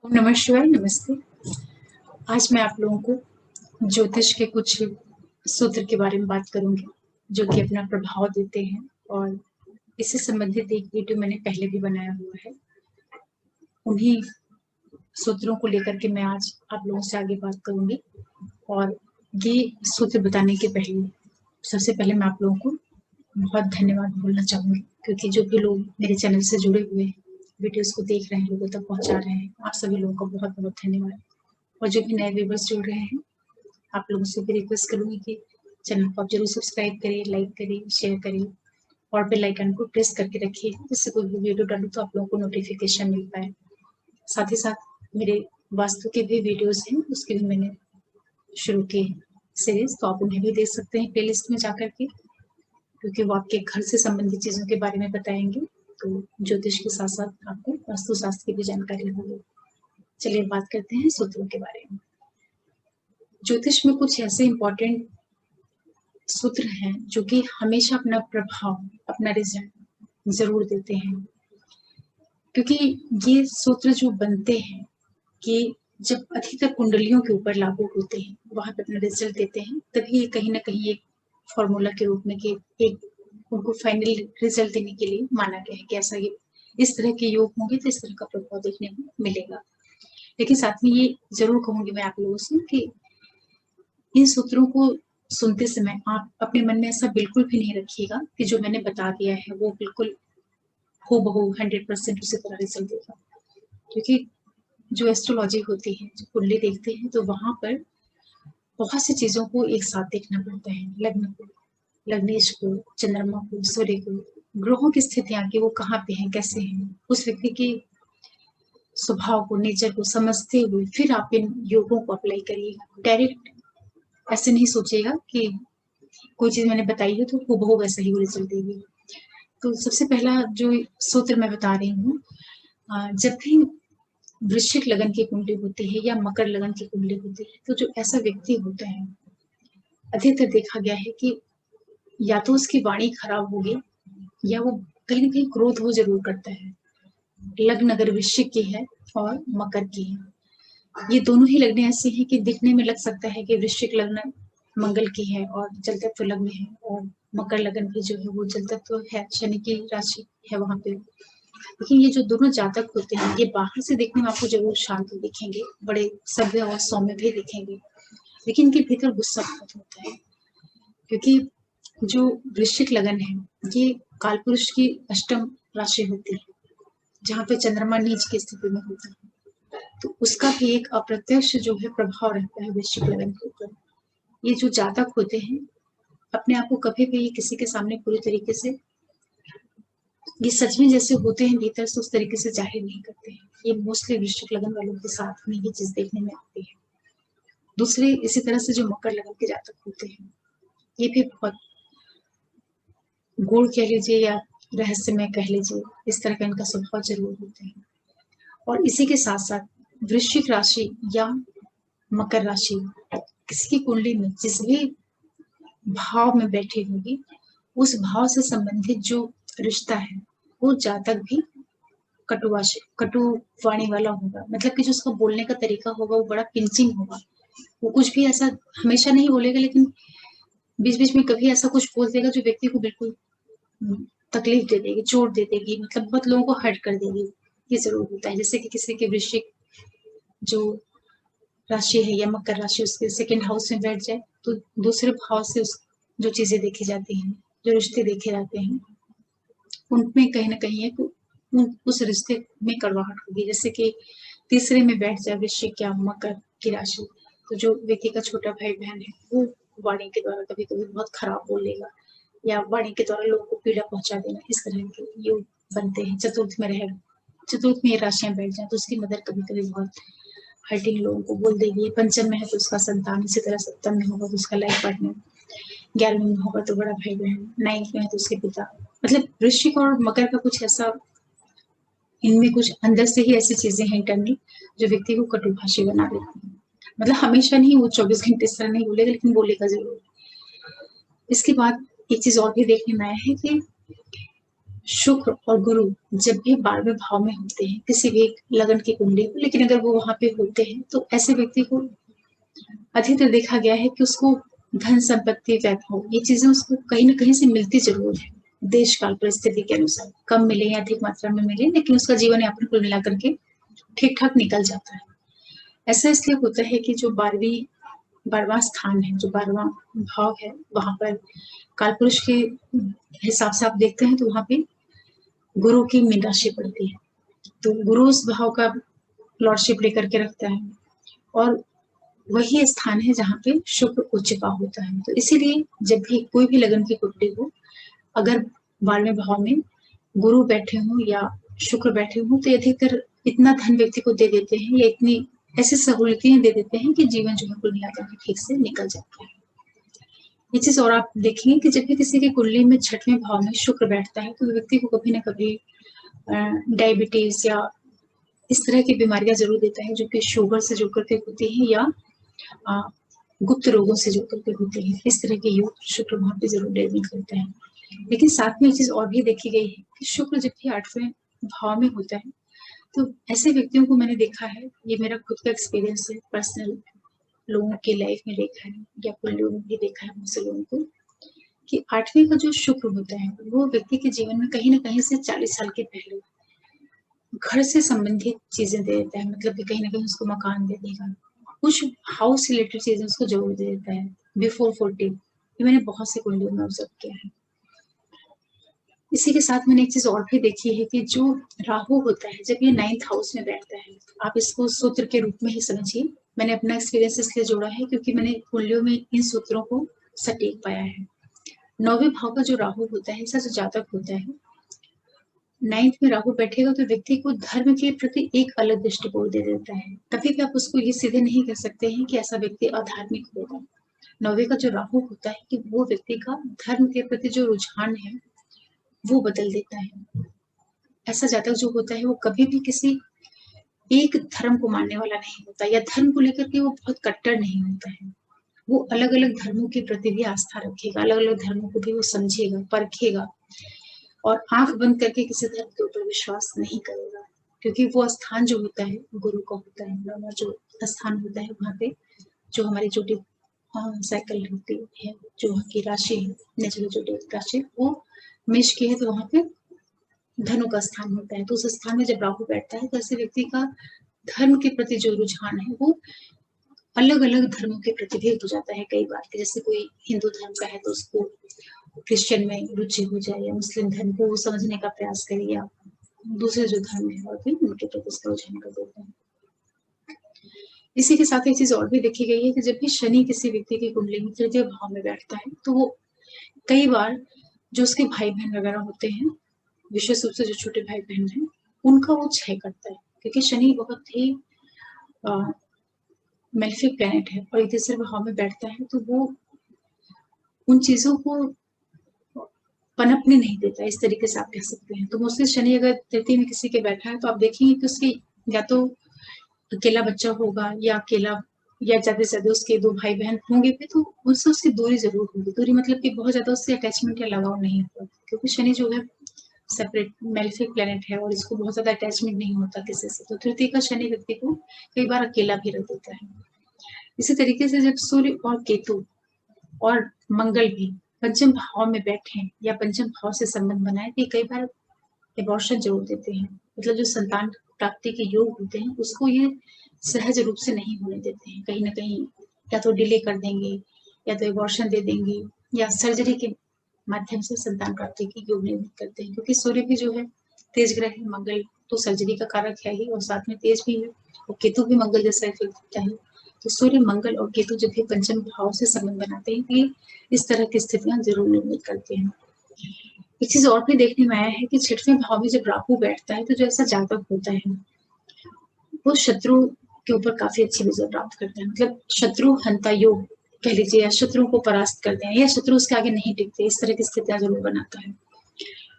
नमः शिवाय, नमस्ते। आज मैं आप लोगों को ज्योतिष के कुछ सूत्र के बारे में बात करूंगी, जो कि अपना प्रभाव देते हैं। और इससे संबंधित एक वीडियो मैंने पहले भी बनाया हुआ है। उन्हीं सूत्रों को लेकर के मैं आज आप लोगों से आगे बात करूंगी। और ये सूत्र बताने के पहले सबसे पहले मैं आप लोगों को बहुत धन्यवाद बोलना चाहूंगी, क्योंकि जो भी लोग मेरे चैनल से जुड़े हुए हैं, वीडियोस को देख रहे हैं, लोगों तक पहुंचा रहे हैं, आप सभी लोगों का बहुत बहुत धन्यवाद। और जो भी नए व्यूवर्स जुड़ रहे हैं, आप लोगों से भी रिक्वेस्ट करूंगी कि चैनल को आप जरूर सब्सक्राइब करिए, लाइक करिए, शेयर करिए और बेल आइकन को प्रेस करके रखिए, जिससे कोई भी वीडियो डालूं तो आप लोगों को नोटिफिकेशन मिल पाए। साथ ही साथ मेरे वास्तु के भी वीडियोस हैं, उसके भी मैंने शुरू किए सीरीज, तो आप उन्हें भी देख सकते हैं प्लेलिस्ट में जाकर के, क्योंकि वो आपके घर से संबंधित चीजों के बारे में बताएंगे। तो ज्योतिष के साथ साथ आपको वास्तुशास्त्र की भी जानकारी होगी। चलिए बात करते हैं सूत्रों के बारे में। ज्योतिष में कुछ ऐसे इंपॉर्टेंट सूत्र हैं जो कि हमेशा अपना प्रभाव, अपना रिजल्ट जरूर देते हैं। क्योंकि ये सूत्र जो बनते हैं कि जब अधिकतर कुंडलियों के ऊपर लागू होते हैं, वहां पे अपना रिजल्ट देते हैं, तभी ये कहीं ना कहीं एक फॉर्मूला के रूप में कि एक उनको फाइनल रिजल्ट देने के लिए माना गया है कि ऐसा ये इस तरह के योग होंगे तो इस तरह का प्रभाव देखने को मिलेगा। लेकिन साथ में ये जरूर कहूंगी मैं आप लोगों से कि इन सूत्रों को सुनते समय आप अपने मन में ऐसा बिल्कुल भी नहीं रखिएगा कि जो मैंने बता दिया है वो बिल्कुल हूबहू 100% उसी तरह रिजल्ट देगा। क्योंकि जो एस्ट्रोलॉजी होती है, जो कुंडली देखते हैं, तो वहां पर बहुत सी चीजों को एक साथ देखना पड़ता है। लग्न को, लग्नेश को, चंद्रमा को, सूर्य को, ग्रहों की स्थितियां कि वो कहाँ पे हैं, कैसे हैं, उस व्यक्ति के स्वभाव को, नेचर को समझते हुए फिर आप इन योगों को अप्लाई करिएगा। डायरेक्ट ऐसे नहीं सोचिएगा कि कोई चीज मैंने बताई है तो हूबहू वैसा ही रिजल्ट देगी। तो सबसे पहला जो सूत्र मैं बता रही हूँ, जब भी वृश्चिक लगन की कुंडली होती है या मकर लगन की कुंडली होती है, तो जो ऐसा व्यक्ति होता है, अधिकतर देखा गया है कि या तो उसकी वाणी खराब होगी या वो कहीं ना कहीं क्रोध वो जरूर करता है। लग्न अगर वृश्चिक की है और मकर की है, ये दोनों ही लग्न ऐसी हैं कि दिखने में लग सकता है कि वृश्चिक लग्न मंगल की है और जल तत्व लग्न है, और मकर लगन की जो है वो जल तत्व है, शनि की राशि है वहां पे। लेकिन ये जो दोनों जातक होते हैं, ये बाहर से देखने में आपको जरूर शांत दिखेंगे, बड़े सभ्य और सौम्य भी दिखेंगे, लेकिन इनके भीतर गुस्सा बहुत होता है। क्योंकि जो वृश्चिक लगन है, ये कालपुरुष की अष्टम राशि होती है, जहाँ पे चंद्रमा नीच की स्थिति में होता है। तो उसका भी एक अप्रत्यक्ष जो है प्रभाव रहता है वृश्चिक लगन के ऊपर। ये जो जातक होते हैं, अपने आप को कभी भी किसी के सामने पूरी तरीके से, ये सच में जैसे होते हैं भीतर से, उस तरीके से जाहिर नहीं करते हैं। ये मोस्टली वृश्चिक लगन वालों के साथ में ये चीज देखने में आती है। दूसरे इसी तरह से जो मकर लगन के जातक होते हैं, ये भी बहुत गूढ़ कह लीजिए या रहस्यमय कह लीजिए, इस तरह का इनका स्वभाव जरूर होते हैं। और इसी के साथ साथ वृश्चिक राशि या मकर राशि किसी की कुंडली में जिस भी भाव में बैठी होगी, उस भाव से संबंधित जो रिश्ता है, वो जातक भी कटु वाणी वाला होगा। मतलब कि जो उसका बोलने का तरीका होगा वो बड़ा पिंचिंग होगा। वो कुछ भी ऐसा हमेशा नहीं बोलेगा, लेकिन बीच बीच में कभी ऐसा कुछ बोल देगा जो व्यक्ति को बिल्कुल तकलीफ दे देगी, चोट दे देगी, मतलब बहुत लोगों को हर्ट कर देगी। ये जरूर होता है। जैसे कि किसी के वृश्चिक जो राशि है या मकर राशि उसके सेकंड हाउस में बैठ जाए, तो दूसरे भाव से उस जो चीजें देखी जाती हैं, जो रिश्ते देखे जाते हैं, उनमें कहीं ना कहीं एक उस रिश्ते में कड़वाहट होगी। जैसे कि तीसरे में बैठ जाए वृश्चिक या मकर की राशि, तो जो व्यक्ति का छोटा भाई बहन है, वो वाणी के द्वारा कभी कभी बहुत खराब बोलेगा, या वाणी के द्वारा लोगों को पीड़ा पहुंचा देना, इस तरह के योग बनते हैं। चतुर्थ में रहे, चतुर्थ में ये राशियां बैठ जाए तो उसकी मदर कभी कभी बहुत हर्टिंग लोगों को बोल देगी। पंचम में है तो उसका संतान, इसी तरह सप्तम में होगा तो उसका लाइफ पार्टनर, 11वें में होगा तो बड़ा भाई बहन, 9th में है तो उसके पिता। मतलब वृश्चिक और मकर का कुछ ऐसा, इनमें कुछ अंदर से ही ऐसी चीजें हैं इंटरनल, जो व्यक्ति को कटुभाषी बना देती है। मतलब हमेशा नहीं, वो 24 घंटे इस तरह नहीं बोलेगा, लेकिन बोलेगा जरूर। इसके बाद एक चीज और भी देखने में आया है कि शुक्र और गुरु जब भी 12वें भाव में होते हैं किसी भी लगन की कुंडली में, लेकिन अगर वो वहां पे होते हैं तो ऐसे व्यक्ति को अधिकतर देखा गया है कि उसको धन संपत्ति वैभव ये चीजें उसको कहीं ना कहीं से मिलती जरूर है, देश काल परिस्थिति के अनुसार कम मिले या अधिक मात्रा में मिले, लेकिन उसका जीवन यापन कुल मिलाकर के ठीक ठाक निकल जाता है। ऐसा इसलिए होता है कि जो 12वां स्थान है, जो 12वां भाव है, वहां पर कालपुरुष के हिसाब से आप देखते हैं तो वहां पे गुरु की मीन राशि पड़ती है, तो गुरु उस भाव का लॉर्डशिप लेकर के रखता है और वही स्थान है जहाँ पे शुक्र उच्च का होता है। तो इसीलिए जब भी कोई भी लगन की कुंडली हो, अगर 12वें भाव में गुरु बैठे हों या शुक्र बैठे हों, तो अधिकतर इतना धन व्यक्ति को दे देते हैं या इतनी ऐसी सहूलियतें दे देते हैं कि जीवन जो है कुल मिलाकर के ठीक से निकल जाता है। ये चीज और आप देखेंगे कि जब भी किसी की कुंडली में 6वें भाव में शुक्र बैठता है तो व्यक्ति को कभी ना कभी डायबिटीज या इस तरह की बीमारियां जरूर देता है, जो कि शुगर से जुड़ करके होती है या गुप्त रोगों से जुड़ करके होती है। इस तरह के योग शुक्र वहां पे जरूर डेवलप करते हैं। लेकिन साथ में एक चीज और भी देखी गई है कि शुक्र जब भी 8वें भाव में होता है तो ऐसे व्यक्तियों को मैंने देखा है, ये मेरा खुद का एक्सपीरियंस है, पर्सनल लोगों की लाइफ में देखा है या कुछ लोगों ने भी देखा है मुझसे लोगों को, कि 8वें का जो शुक्र होता है वो व्यक्ति के जीवन में कहीं ना कहीं से 40 साल के पहले घर से संबंधित चीजें दे देता है, मतलब कि कहीं ना कहीं उसको मकान दे देगा, कुछ हाउस रिलेटेड चीजें उसको जरूर दे देता है बिफोर 40। ये मैंने बहुत से कुंडलियों में ऑब्जर्व किया है। इसी के साथ मैंने एक चीज और भी देखी है कि जो राहु होता है जब ये 9th हाउस में बैठता है, आप इसको सूत्र के रूप में ही समझिए। मैंने अपना एक्सपीरियंस इसलिए जोड़ा है क्योंकि मैंने कुंडलियों में इन सूत्रों को सटीक पाया है। 9वें भाव का जो राहु होता है, ऐसा जो जातक होता है, 9th में राहु बैठेगा तो व्यक्ति को धर्म के प्रति एक अलग दृष्टिकोण दे देता है। कभी भी आप उसको ये सीधे नहीं कह सकते हैं कि ऐसा व्यक्ति अधार्मिक होगा। 9वें का जो राहु होता है कि वो व्यक्ति का धर्म के प्रति जो रुझान है वो बदल देता है। ऐसा जातक जो होता है वो कभी भी किसी एक धर्म को मानने वाला नहीं होता या धर्म को लेकर के वो बहुत कट्टर नहीं होता है। वो अलग अलग धर्मों के प्रति भी आस्था रखेगा, अलग अलग धर्मों को भी वो समझेगा, परखेगा और आंख बंद करके किसी धर्म के ऊपर विश्वास नहीं करेगा, क्योंकि वो स्थान जो होता है गुरु का होता है। जो स्थान होता है वहां पे जो हमारी जोड़ी साइकिल होती है, जो वहाँ की राशि है, नेचुरल जो राशि वो मेष की है, तो वहां पे धनु का स्थान होता है। तो उस स्थान में जब राहु बैठता है तो ऐसे व्यक्ति का धर्म के प्रति जो रुझान है वो अलग अलग धर्मों के प्रति भी हो जाता है कई बार, कि जैसे कोई हिंदू धर्म का है तो उसको क्रिश्चियन में रुचि हो जाए या मुस्लिम धर्म को समझने का प्रयास करे या दूसरे जो धर्म है और भी उनके प्रति उसका रुझान कर देता है। इसी के साथ एक चीज और भी देखी गई है कि जब भी शनि किसी व्यक्ति की कुंडली में 3य भाव में बैठता है तो वो कई बार जो उसके भाई बहन वगैरह होते हैं, विशेष रूप से जो छोटे भाई बहन हैं, उनका वो क्षय करता है, क्योंकि शनि बहुत ही मेलेफिक प्लैनेट है और 3रे भाव में बैठता है तो वो उन चीजों को पनपने नहीं देता, इस तरीके से आप कह सकते हैं। तो मोस्टली शनि अगर 3 में किसी के बैठा है तो आप देखेंगे कि उसकी या तो अकेला बच्चा होगा या अकेला या ज्यादा से ज्यादा उसके 2 भाई बहन होंगे भी तो उनसे उसकी दूरी जरूर होगी। दूरी मतलब कि बहुत ज्यादा उससे अटैचमेंट या लगाव नहीं होगा, क्योंकि शनि जो है सेपरेट मेलेफिक प्लैनेट है और इसको बहुत ज्यादा अटैचमेंट नहीं होता किसी से। तो 3 का शनि व्यक्ति को कई बार अकेला भी रख देता है। इसी तरीके से जब सूर्य और केतु और मंगल भी पंचम भाव में बैठे या पंचम भाव से संबंध बनाए तो कई बार एबॉर्शन जरूर देते हैं, मतलब जो संतान प्राप्ति के योग होते हैं उसको ये सहज रूप से नहीं होने देते हैं। कहीं ना कहीं या तो डिले कर देंगे या तो एबॉर्शन दे देंगे या सर्जरी के माध्यम से संतान प्राप्ति की योग निर्मित करते हैं, क्योंकि सूर्य भी जो है तेज ग्रह है, मंगल तो सर्जरी का कारक है ही और साथ में तेज भी है और केतु भी मंगल जैसा इफेक्ट देता है। तो सूर्य मंगल और केतु जब भी पंचम भाव से संबंध बनाते हैं कि इस तरह की स्थितियां जरूर निर्मित करते हैं। एक चीज और भी देखने में आया है कि 6वें भाव में जब राहु बैठता है तो जो ऐसा जातक होता है वो शत्रु के ऊपर काफी अच्छी विजय प्राप्त करता है, मतलब शत्रु हंता योग कह लीजिए, या शत्रुओं को परास्त करते हैं या शत्रु उसके आगे नहीं टिकते, इस तरह की स्थितियां जरूर बनाता है।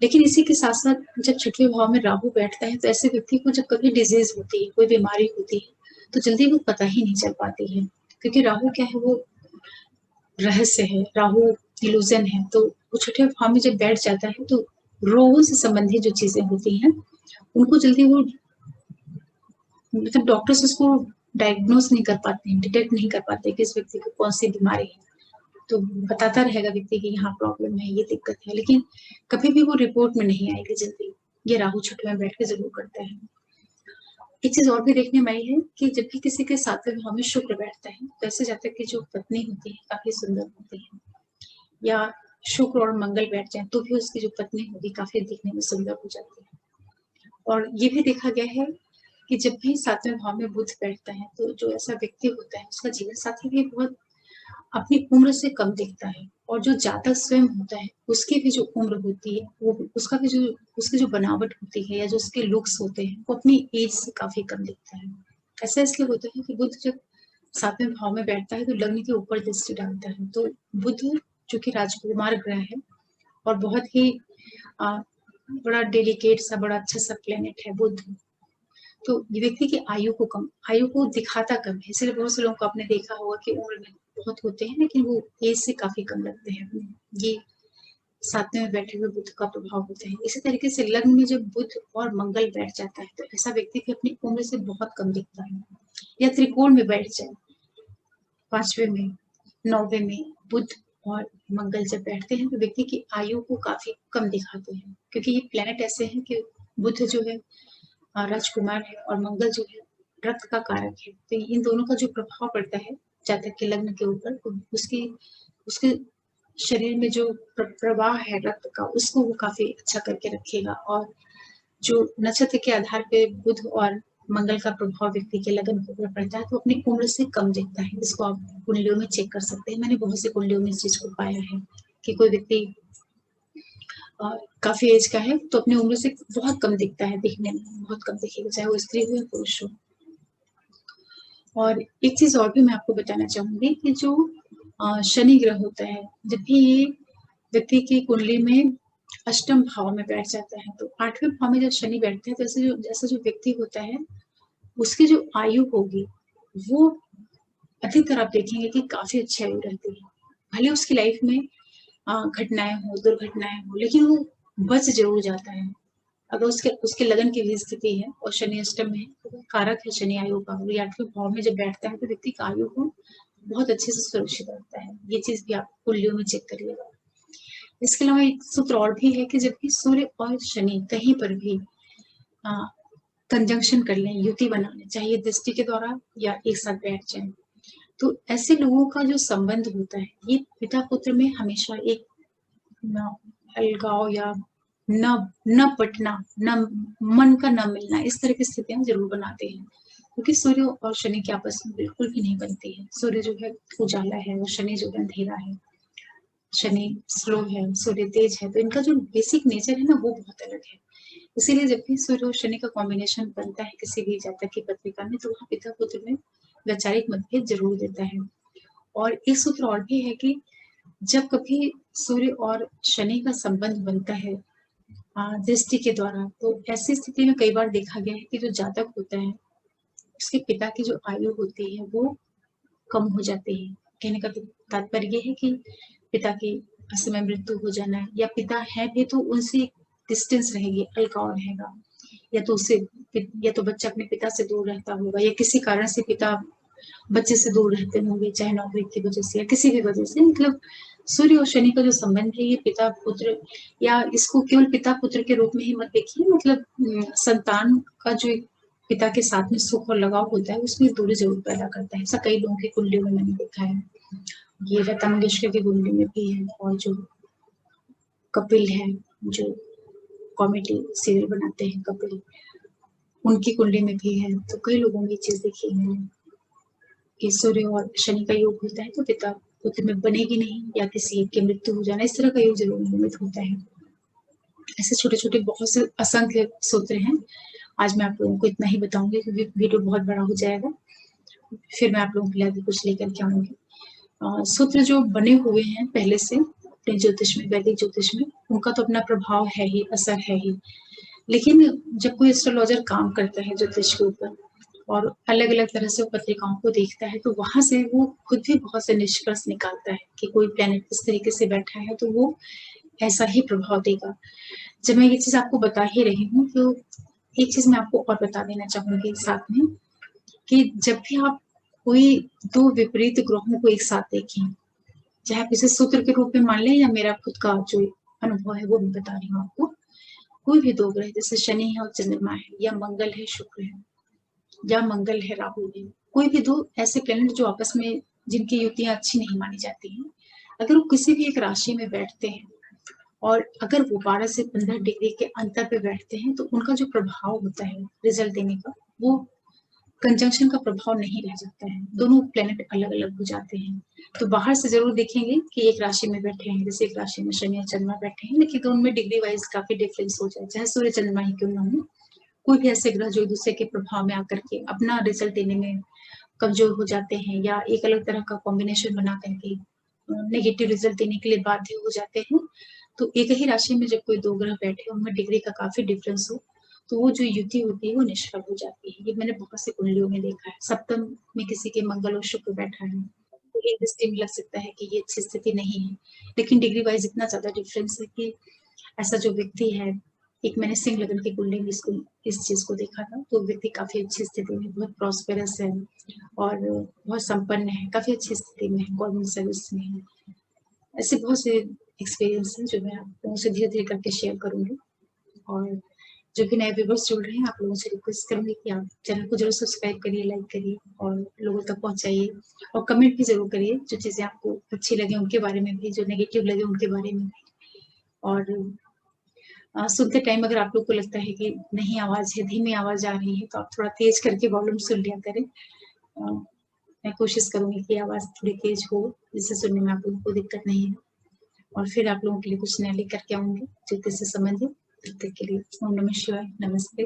लेकिन इसी के साथ साथ जब 6वें भाव में राहु बैठता है तो ऐसे व्यक्ति को जब कभी डिजीज होती है, कोई बीमारी होती है, तो जल्दी वो पता ही नहीं चल पाती है, क्योंकि राहु क्या है, वो रहस्य है, राहु इल्यूजन है। तो वो 6वें भाव में जब बैठ जाता है तो रोगों से संबंधित जो चीजें होती हैं उनको जल्दी वो मतलब डॉक्टर्स उसको डायग्नोज नहीं कर पाते हैं, डिटेक्ट नहीं कर पाते कि इस व्यक्ति को कौन सी बीमारी है। तो बताता रहेगा व्यक्ति की यहाँ प्रॉब्लम है, ये दिक्कत है, लेकिन कभी भी वो रिपोर्ट में नहीं आएगी जल्दी। ये राहु छठे में बैठ के जरूर करता है। एक चीज और भी देखने में आई है कि जब भी किसी के सातवें भाव में शुक्र बैठता है तो ऐसे जातक की जो पत्नी होती है काफी सुंदर होती है, या शुक्र और मंगल बैठ जाए तो भी उसकी जो पत्नी होगी काफी दिखने में सुंदर हो जाती है। और ये भी देखा गया है कि जब भी सातवें भाव में बुध बैठता है तो जो ऐसा व्यक्ति होता है उसका जीवन साथी भी बहुत अपनी उम्र से कम दिखता है, और जो जातक स्वयं होता है उसकी भी जो उम्र होती है वो उसका भी जो उसकी जो बनावट होती है या जो उसके लुक्स होते हैं वो अपनी एज से काफी कम दिखता है। ऐसा इसलिए होता है कि बुध जब सातवें भाव में बैठता है तो लग्न के ऊपर दृष्टि डालता है। तो बुध जो कि राजकुमार ग्रह है और बहुत ही बड़ा डेलिकेट सा बड़ा अच्छा सा प्लेनेट है बुध, तो ये व्यक्ति की आयु को दिखाता कम है। इसलिए बहुत से लोगों को आपने देखा होगा कि उम्र में बहुत होते हैं लेकिन वो एज से काफी कम लगते हैं। ये सातवें में बैठे हुए बुध का प्रभाव होता है। इसी तरीके से लग्न में जब बुध और मंगल बैठ जाता है तो ऐसा व्यक्ति भी अपनी उम्र से बहुत कम दिखता है। या त्रिकोण में बैठ जाए, पांचवें में, नौवे में बुध और मंगल जब बैठते हैं तो व्यक्ति की आयु को काफी कम दिखाते हैं, क्योंकि ये प्लेनेट ऐसे हैं कि बुध जो है राजकुमार है और मंगल जो है रक्त का कारक है। तो इन दोनों का जो प्रभाव पड़ता है जातक के लग्न के ऊपर तो उसकी उसके शरीर में जो प्रवाह है रक्त का उसको वो काफी अच्छा करके रखेगा। और जो नक्षत्र के आधार पे बुध और मंगल का प्रभाव व्यक्ति के लगन के ऊपर पड़ता है तो अपनी उम्र से कम दिखता है। इसको आप कुंडलियों में चेक कर सकते हैं। मैंने बहुत से कुंडलियों में इस चीज को पाया है कि कोई व्यक्ति काफी एज का है तो अपनी उम्र से बहुत कम दिखता है, दिखने में बहुत कम दिखेगा, चाहे वो स्त्री हो या पुरुष हो। और एक चीज और भी मैं आपको बताना चाहूंगी कि जो शनि ग्रह होता है जब भी ये व्यक्ति की कुंडली में अष्टम भाव में बैठ जाता है तो आठवें भाव में जब शनि बैठता है तो जैसा जो व्यक्ति होता है उसकी जो आयु होगी वो अधिकतर आप देखेंगे कि काफी अच्छी आयु रहती है। भले उसकी लाइफ में घटनाएं हो, दुर्घटनाएं हो, लेकिन वो बच जरूर जाता है। अगर उसके उसके लगन की भी स्थिति है और शनि अष्टम में तो कारक है शनि आयु का, और आठवें भाव में जब बैठता है तो व्यक्ति का आयु को बहुत अच्छे से सुरक्षित रखता है। ये चीज भी आप कुंडलियों में चेक करिएगा। इसके अलावा एक सूत्र और भी है कि जब भी सूर्य और शनि कहीं पर भी कंजंक्शन कर लें, युति बना लें, चाहे दृष्टि के द्वारा या एक साथ बैठ जाए, तो ऐसे लोगों का जो संबंध होता है ये पिता पुत्र में हमेशा एक अलगाव या न न पटना, न मन का न मिलना, इस तरह की स्थितियां जरूर बनाते हैं, क्योंकि सूर्य और शनि की आपस में बिल्कुल भी नहीं बनती है। सूर्य जो है उजाला है और शनि जो है अंधेरा है। शनि स्लो है, सूर्य तेज है, तो इनका जो बेसिक नेचर है ना वो बहुत अलग है। इसीलिए जब भी सूर्य और शनि का कॉम्बिनेशन बनता है किसी भी जातक की पत्रिका में तो वहाँ पिता पुत्र में वैचारिक मतभेद जरूर देता है। और एक सूत्र और भी है कि जब कभी सूर्य और शनि का संबंध बनता है दृष्टि के द्वारा तो ऐसी स्थिति में कई बार देखा गया है कि जो जातक होता है उसके पिता की जो आयु होती है वो कम हो जाती है। कहने का तात्पर्य ये है कि पिता की असमय मृत्यु हो जाना या पिता है भी तो उनसे डिस्टेंस रहेगी, अलगाव रहेगा, या तो उससे या तो बच्चा अपने पिता से दूर रहता होगा या किसी कारण से पिता बच्चे से दूर रहते होंगे, चाहे नौकरी की वजह से या किसी भी वजह से। मतलब सूर्य और शनि का जो संबंध है ये पिता पुत्र, या इसको केवल पिता पुत्र के रूप में ही मत देखिए, मतलब संतान का जो एक पिता के साथ में सुख और लगाव होता है उसमें दूरी जरूर पैदा करता है। ऐसा कई लोगों की कुंडलियों में मैंने देखा है। ये लता मंगेशकर की कुंडली में भी है, और जो कपिल है जो कॉमेडी सीरियल बनाते हैं कपिल, उनकी कुंडली में भी है। तो कई लोगों में ये चीज देखी है कि सूर्य और शनि का योग होता है तो पिता पुत्र में बनेगी नहीं, या किसी एक की मृत्यु हो जाना, इस तरह का योग जरूर निर्मित होता है। ऐसे छोटे छोटे बहुत से असंख्य सूत्र हैं। आज मैं आप लोगों को इतना ही बताऊंगी क्योंकि वीडियो बहुत बड़ा हो जाएगा, फिर मैं आप लोगों के लिए आगे कुछ लेकर के आऊंगी। सूत्र जो बने हुए हैं पहले से अपने ज्योतिष में, वैदिक ज्योतिष में, उनका तो अपना प्रभाव है ही, असर है ही, लेकिन जब कोई एस्ट्रोलॉजर काम करता है ज्योतिष के ऊपर और अलग अलग तरह से पत्रिकाओं को देखता है तो वहां से वो खुद भी बहुत से निष्कर्ष निकालता है कि कोई प्लेनेट इस तरीके से बैठा है तो वो ऐसा ही प्रभाव देगा। जब मैं ये चीज आपको बता ही रही हूँ तो एक चीज मैं आपको और बता देना चाहूंगी साथ में कि जब भी आप कोई दो विपरीत ग्रहों को एक साथ देखें, चाहे आप इसे सूत्र के रूप में मान लें या मेरा खुद का जो अनुभव है वो मैं बता रही हूँ आपको। कोई भी दो ग्रह जैसे शनि है और चंद्रमा है, या मंगल है शुक्र है, या मंगल है राहु है, कोई भी दो ऐसे प्लेनेट जो आपस में जिनकी युतियां अच्छी नहीं मानी जाती हैं, अगर वो किसी भी एक राशि में बैठते हैं और अगर वो 12 से 15 डिग्री के अंतर पे बैठते हैं तो उनका जो प्रभाव होता है रिजल्ट देने का, वो कंजंक्शन का प्रभाव नहीं रह जाता है, दोनों प्लेनेट अलग अलग हो जाते हैं। तो बाहर से जरूर देखेंगे कि एक राशि में बैठे हैं, जैसे एक राशि में शनि और चंद्रमा बैठे हैं, लेकिन तो उनमें डिग्री वाइज काफी डिफरेंस हो जाए, चाहे सूर्य चंद्रमा ही क्यों ना हो। कोई भी ऐसे ग्रह जो एक दूसरे के प्रभाव में आकर के अपना रिजल्ट देने में कमजोर हो जाते हैं या एक अलग तरह का कॉम्बिनेशन बना करके नेगेटिव रिजल्ट देने के लिए बाध्य हो जाते हैं, तो एक ही राशि में जब कोई दो ग्रह बैठे उनमें डिग्री का काफी डिफरेंस हो, तो वो जो युति होती है वो निष्फल हो जाती है। ये मैंने बहुत से कुंडलियों में देखा है। सप्तम में किसी के मंगल और शुक्र बैठा है तो एक दृष्टि में लग सकता है कि ये अच्छी स्थिति नहीं है, लेकिन डिग्री वाइज इतना ज्यादा डिफरेंस है कि ऐसा जो व्यक्ति है, एक मैंने सिंह लग्न की कुंडली में इसको इस चीज को देखा था, तो व्यक्ति काफी अच्छी स्थिति में, बहुत प्रॉस्पेरस है और बहुत संपन्न है, काफी अच्छी स्थिति में है, गवर्नमेंट सर्विस में है। ऐसे बहुत से एक्सपीरियंस हैं जो मैं आप लोगों से धीरे धीरे करके शेयर करूंगी। और जो भी नए व्यूवर्स जुड़ रहे हैं, आप लोगों से रिक्वेस्ट करूंगी कि आप चैनल को जरूर सब्सक्राइब करिए, लाइक करिए और लोगों तक पहुंचाइए, और कमेंट भी जरूर करिए जो चीजें आपको अच्छी लगे उनके बारे में भी, जो नेगेटिव लगे उनके बारे में भी। और सुनते टाइम अगर आप लोग को लगता है कि नहीं आवाज है, धीमी आवाज आ रही है, तो आप थोड़ा तेज करके वॉल्यूम सुन लिया करें। मैं कोशिश करूंगी कि आवाज थोड़ी तेज हो जिससे सुनने में आप लोगों को दिक्कत नहीं है, और फिर आप लोगों के लिए कुछ नया लेकर के आऊंगी ज्योतिष से संबंधित। तब तक के लिए ओम नमः शिवाय, नमस्ते।